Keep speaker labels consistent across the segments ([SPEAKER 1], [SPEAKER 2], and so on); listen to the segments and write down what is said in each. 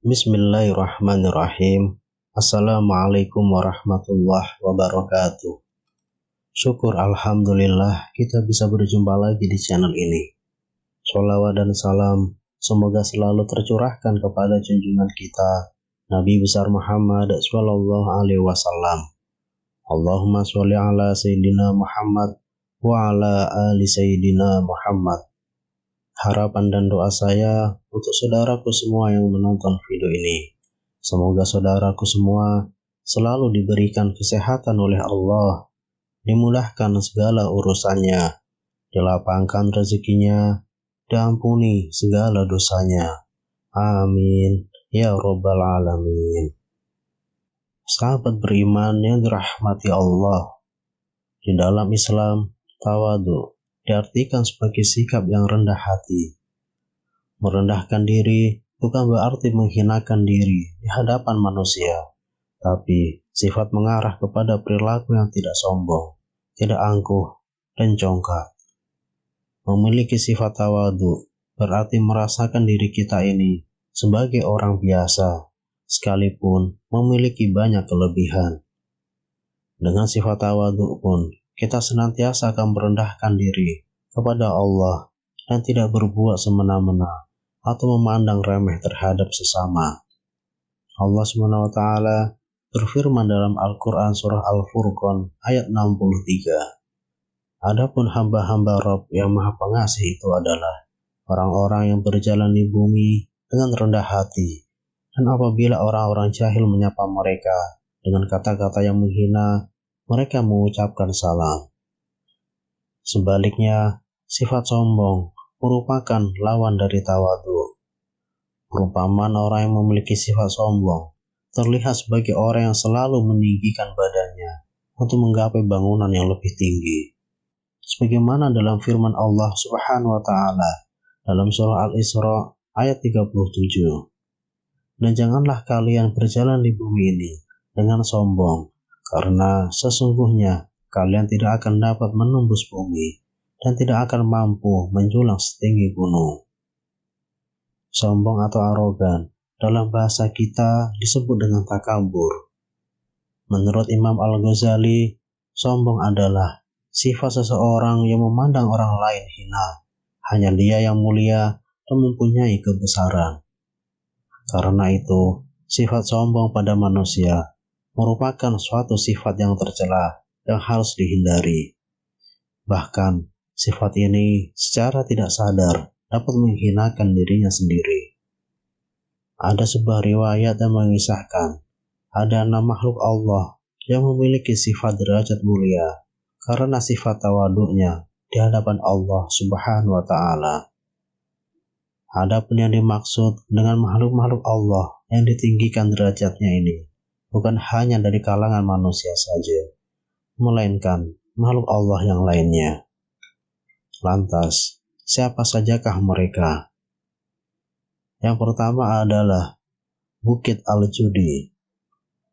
[SPEAKER 1] Bismillahirrahmanirrahim. Assalamualaikum warahmatullahi wabarakatuh. Syukur alhamdulillah kita bisa berjumpa lagi di channel ini. Sholawat dan salam semoga selalu tercurahkan kepada junjungan kita Nabi besar Muhammad sallallahu alaihi wasallam. Allahumma sholli ala sayyidina Muhammad wa ala ali sayyidina Muhammad. Harapan dan doa saya untuk saudaraku semua yang menonton video ini. Semoga saudaraku semua selalu diberikan kesehatan oleh Allah, dimudahkan segala urusannya, dilapangkan rezekinya, diampuni segala dosanya. Amin. Ya Rabbal Alamin. Sahabat beriman yang dirahmati Allah, di dalam Islam, tawadu diartikan sebagai sikap yang rendah hati. Merendahkan diri bukan berarti menghinakan diri di hadapan manusia, tapi sifat mengarah kepada perilaku yang tidak sombong, tidak angkuh, dan congkak. Memiliki sifat tawadu berarti merasakan diri kita ini sebagai orang biasa, sekalipun memiliki banyak kelebihan. Dengan sifat tawadu pun, kita senantiasa akan merendahkan diri kepada Allah dan tidak berbuat semena-mena atau memandang remeh terhadap sesama. Allah SWT berfirman dalam Al-Quran surah Al-Furqan ayat 63. Adapun hamba-hamba Rabb yang Maha Pengasih itu adalah orang-orang yang berjalan di bumi dengan rendah hati, dan apabila orang-orang jahil menyapa mereka dengan kata-kata yang menghina, mereka mengucapkan salam. Sebaliknya, sifat sombong merupakan lawan dari tawadu. Perumpamaan orang yang memiliki sifat sombong terlihat sebagai orang yang selalu meninggikan badannya untuk menggapai bangunan yang lebih tinggi. Sebagaimana dalam firman Allah Subhanahu wa Ta'ala dalam surah Al-Isra ayat 37. Dan janganlah kalian berjalan di bumi ini dengan sombong, karena sesungguhnya kalian tidak akan dapat menembus bumi dan tidak akan mampu menjulang setinggi gunung. Sombong atau arogan dalam bahasa kita disebut dengan takabur. Menurut Imam Al-Ghazali, sombong adalah sifat seseorang yang memandang orang lain hina, hanya dia yang mulia dan mempunyai kebesaran. Karena itu, sifat sombong pada manusia merupakan suatu sifat yang tercela yang harus dihindari. Bahkan, sifat ini secara tidak sadar dapat menghinakan dirinya sendiri. Ada sebuah riwayat yang mengisahkan, ada 6 makhluk Allah yang memiliki sifat derajat mulia karena sifat tawaduknya di hadapan Allah Subhanahu wa Ta'ala. Adapun yang dimaksud dengan makhluk-makhluk Allah yang ditinggikan derajatnya ini bukan hanya dari kalangan manusia saja, melainkan makhluk Allah yang lainnya. Lantas, siapa sajakah mereka? Yang pertama adalah Bukit Al-Judi.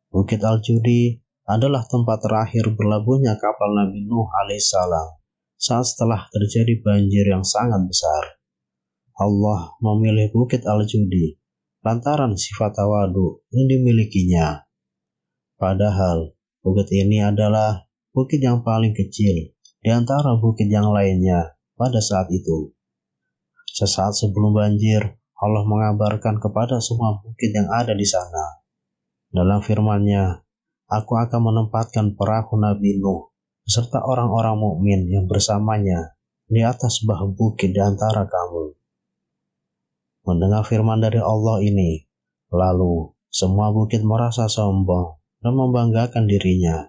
[SPEAKER 1] Bukit Al-Judi adalah tempat terakhir berlabuhnya kapal Nabi Nuh alaihissalam saat setelah terjadi banjir yang sangat besar. Allah memilih Bukit Al-Judi lantaran sifat tawadu yang dimilikinya. Padahal bukit ini adalah bukit yang paling kecil di antara bukit yang lainnya pada saat itu. Sesaat sebelum banjir, Allah mengabarkan kepada semua bukit yang ada di sana. Dalam firman-Nya, Aku akan menempatkan perahu Nabi Nuh beserta orang-orang mukmin yang bersamanya di atas sebuah bukit di antara kamu. Mendengar firman dari Allah ini, lalu semua bukit merasa sombong dan membanggakan dirinya.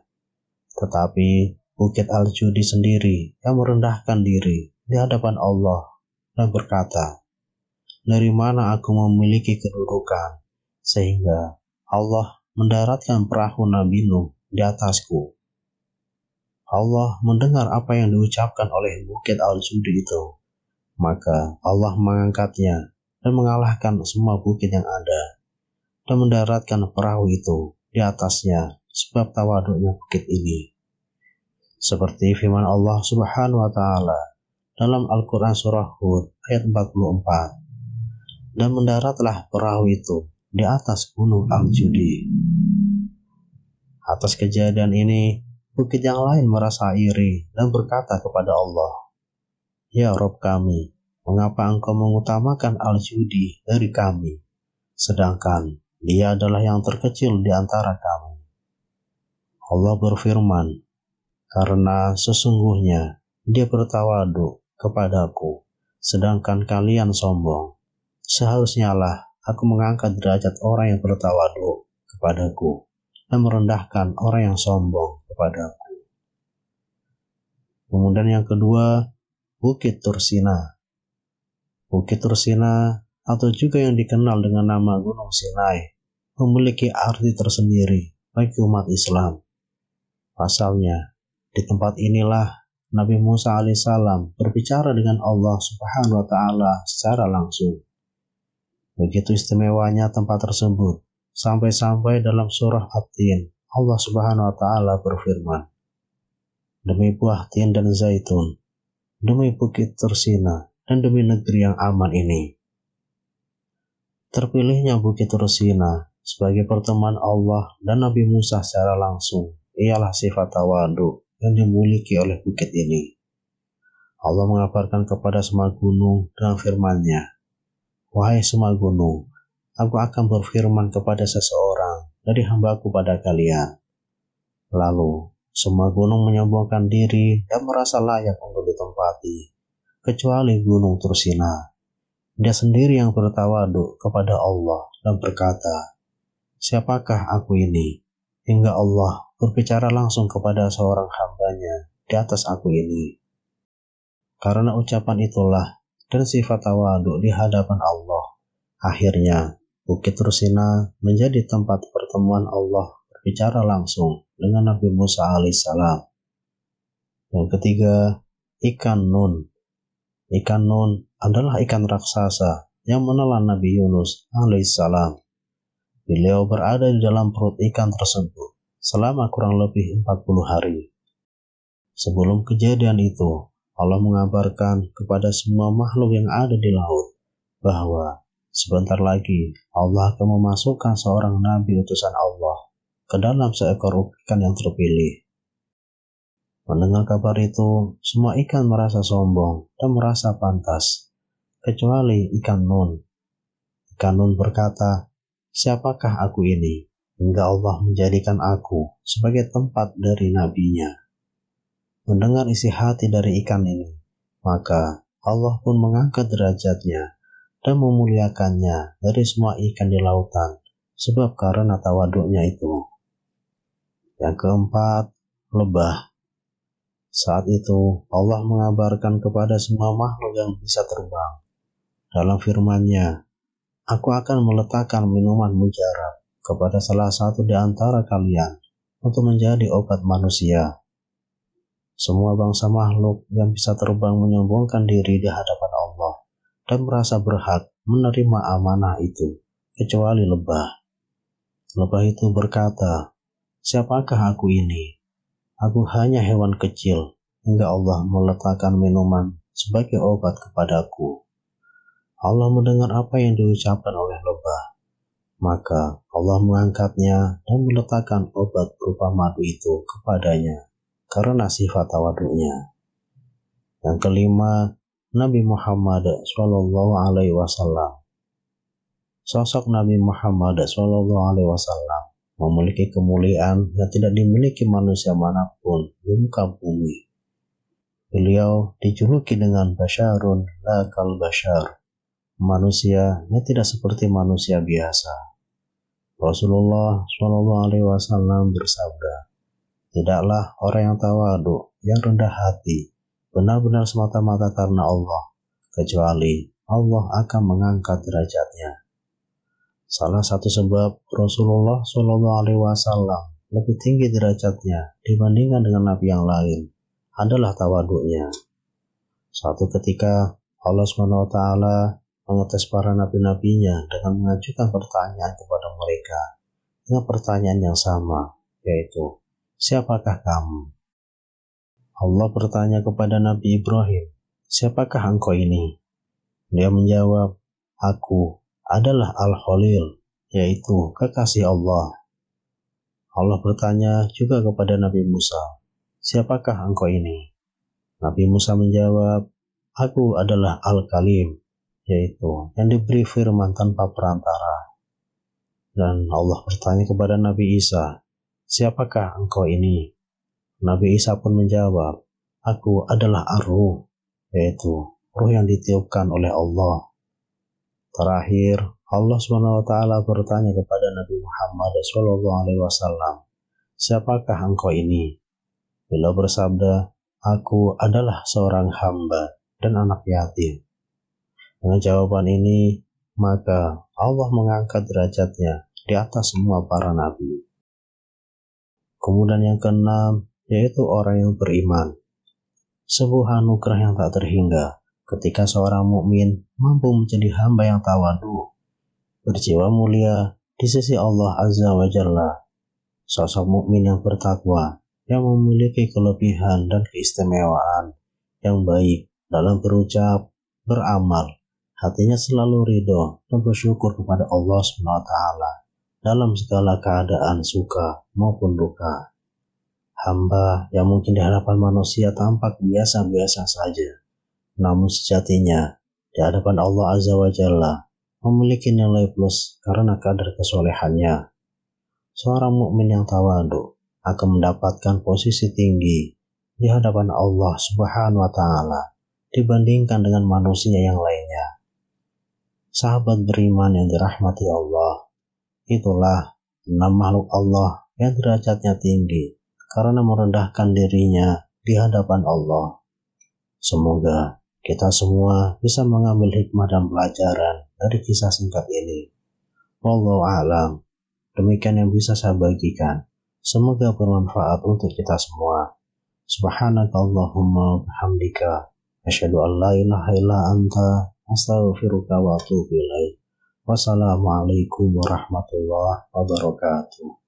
[SPEAKER 1] Tetapi Bukit Al-Judi sendiri yang merendahkan diri di hadapan Allah dan berkata, dari mana aku memiliki kedudukan sehingga Allah mendaratkan perahu Nabi Nuh di atasku. Allah mendengar apa yang diucapkan oleh Bukit Al-Judi itu, Maka Allah mengangkatnya dan mengalahkan semua bukit yang ada dan mendaratkan perahu itu di atasnya sebab tawaduknya bukit ini. Seperti firman Allah Subhanahu wa taala dalam Al-Qur'an surah Hud ayat 44. Dan mendaratlah perahu itu di atas gunung Al-Judi. Atas kejadian ini, bukit yang lain merasa iri dan berkata kepada Allah, "Ya Rabb kami, mengapa engkau mengutamakan Al-Judi dari kami, sedangkan dia adalah yang terkecil di antara kami?" Allah berfirman, "Karena sesungguhnya dia bertawadu kepadaku, sedangkan kalian sombong. Seharusnya lah aku mengangkat derajat orang yang bertawadu kepadaku dan merendahkan orang yang sombong kepadaku." Kemudian yang kedua, Bukit Tursina. Bukit Tursina atau juga yang dikenal dengan nama Gunung Sinai memiliki arti tersendiri bagi umat Islam. Pasalnya, di tempat inilah Nabi Musa alaihissalam berbicara dengan Allah Subhanahu wa taala secara langsung. Begitu istimewanya tempat tersebut, sampai-sampai dalam surah At-Tin, Allah Subhanahu wa taala berfirman, "Demi buah tin dan zaitun, demi bukit Tursina, dan demi negeri yang aman ini." Terpilihnya Bukit Tursina sebagai pertemuan Allah dan Nabi Musa secara langsung ialah sifat tawadu yang dimiliki oleh bukit ini. Allah mengabarkan kepada semua gunung dengan firman-Nya, "Wahai semua gunung, aku akan berfirman kepada seseorang dari hamba-Ku pada kalian." Lalu, semua gunung menyombongkan diri dan merasa layak untuk ditempati, kecuali Gunung Tursina. Dia sendiri yang bertawadu kepada Allah dan berkata, "Siapakah aku ini?" Hingga Allah berbicara langsung kepada seorang hamba-Nya di atas aku ini. Karena ucapan itulah dan sifat tawadu di hadapan Allah, akhirnya Bukit Tursina menjadi tempat pertemuan Allah berbicara langsung dengan Nabi Musa alaihissalam. Yang ketiga, ikan Nun. Ikan Nun adalah ikan raksasa yang menelan Nabi Yunus alaihissalam. Beliau berada di dalam perut ikan tersebut selama kurang lebih 40 hari. Sebelum kejadian itu, Allah mengabarkan kepada semua makhluk yang ada di laut bahwa sebentar lagi Allah akan memasukkan seorang nabi utusan Allah ke dalam seekor ikan yang terpilih. Mendengar kabar itu, semua ikan merasa sombong dan merasa pantas, kecuali ikan Nun. Ikan Nun berkata, "Siapakah aku ini, hingga Allah menjadikan aku sebagai tempat dari nabinya?" Mendengar isi hati dari ikan ini, maka Allah pun mengangkat derajatnya dan memuliakannya dari semua ikan di lautan, sebab karena tawaduknya itu. Yang keempat, lebah. Saat itu Allah mengabarkan kepada semua makhluk yang bisa terbang. Dalam firman-Nya, "Aku akan meletakkan minuman mujarab kepada salah satu di antara kalian untuk menjadi obat manusia." Semua bangsa makhluk yang bisa terbang menyombongkan diri di hadapan Allah dan merasa berhak menerima amanah itu, kecuali lebah. Lebah itu berkata, "Siapakah aku ini? Aku hanya hewan kecil, hingga Allah meletakkan minuman sebagai obat kepadaku." Allah mendengar apa yang diucapkan oleh lebah. Maka Allah mengangkatnya dan meletakkan obat berupa madu itu kepadanya karena sifat tawaduknya. Yang kelima, Nabi Muhammad SAW. Sosok Nabi Muhammad SAW memiliki kemuliaan yang tidak dimiliki manusia manapun di muka bumi. Beliau dijuluki dengan Basyarun la kal Basyar, manusia yang tidak seperti manusia biasa. Rasulullah SAW bersabda, "Tidaklah orang yang tawadu, yang rendah hati, benar-benar semata-mata karena Allah, kecuali Allah akan mengangkat derajatnya." Salah satu sebab Rasulullah SAW lebih tinggi derajatnya dibandingkan dengan nabi yang lain adalah tawaduknya. Suatu ketika Allah SWT mengetes para nabi-nabinya dengan mengajukan pertanyaan kepada mereka dengan pertanyaan yang sama, yaitu, siapakah kamu? Allah bertanya kepada Nabi Ibrahim, siapakah engkau ini? Dia menjawab, aku adalah Al-Khalil, yaitu kekasih Allah. Allah bertanya juga kepada Nabi Musa, siapakah engkau ini? Nabi Musa menjawab, aku adalah Al-Kalim, yaitu yang diberi firman tanpa perantara. Dan Allah bertanya kepada Nabi Isa, siapakah engkau ini? Nabi Isa pun menjawab, aku adalah Ar-Ruh, yaitu ruh yang ditiupkan oleh Allah. Terakhir, Allah SWT bertanya kepada Nabi Muhammad SAW, siapakah engkau ini? Beliau bersabda, aku adalah seorang hamba dan anak yatim. Dengan jawaban ini, maka Allah mengangkat derajatnya di atas semua para nabi. Kemudian yang keenam, yaitu orang yang beriman. Sebuah anugerah yang tak terhingga ketika seorang mukmin mampu menjadi hamba yang tawadu, berjiwa mulia di sisi Allah Azza wa Jalla. Sosok mukmin yang bertakwa, yang memiliki kelebihan dan keistimewaan, yang baik dalam berucap, beramal, hatinya selalu ridho dan bersyukur kepada Allah SWT dalam segala keadaan suka maupun duka. Hamba yang mungkin di hadapan manusia tampak biasa-biasa saja, namun sejatinya di hadapan Allah Azza wa Jalla memiliki nilai plus karena kadar kesolehannya. Seorang mukmin yang tawadu akan mendapatkan posisi tinggi di hadapan Allah Subhanahu wa Ta'ala dibandingkan dengan manusia yang lainnya. Sahabat beriman yang dirahmati Allah, itulah 6 makhluk Allah yang derajatnya tinggi karena merendahkan dirinya di hadapan Allah. Semoga kita semua bisa mengambil hikmah dan pelajaran dari kisah singkat ini. Wallahu a'lam. Demikian yang bisa saya bagikan. Semoga bermanfaat untuk kita semua. Subhanakallahumma bihamdika asyhadu an la ilaha illa anta astaghfiruka wa atubu ilaik. Wassalamualaikum warahmatullahi wabarakatuh.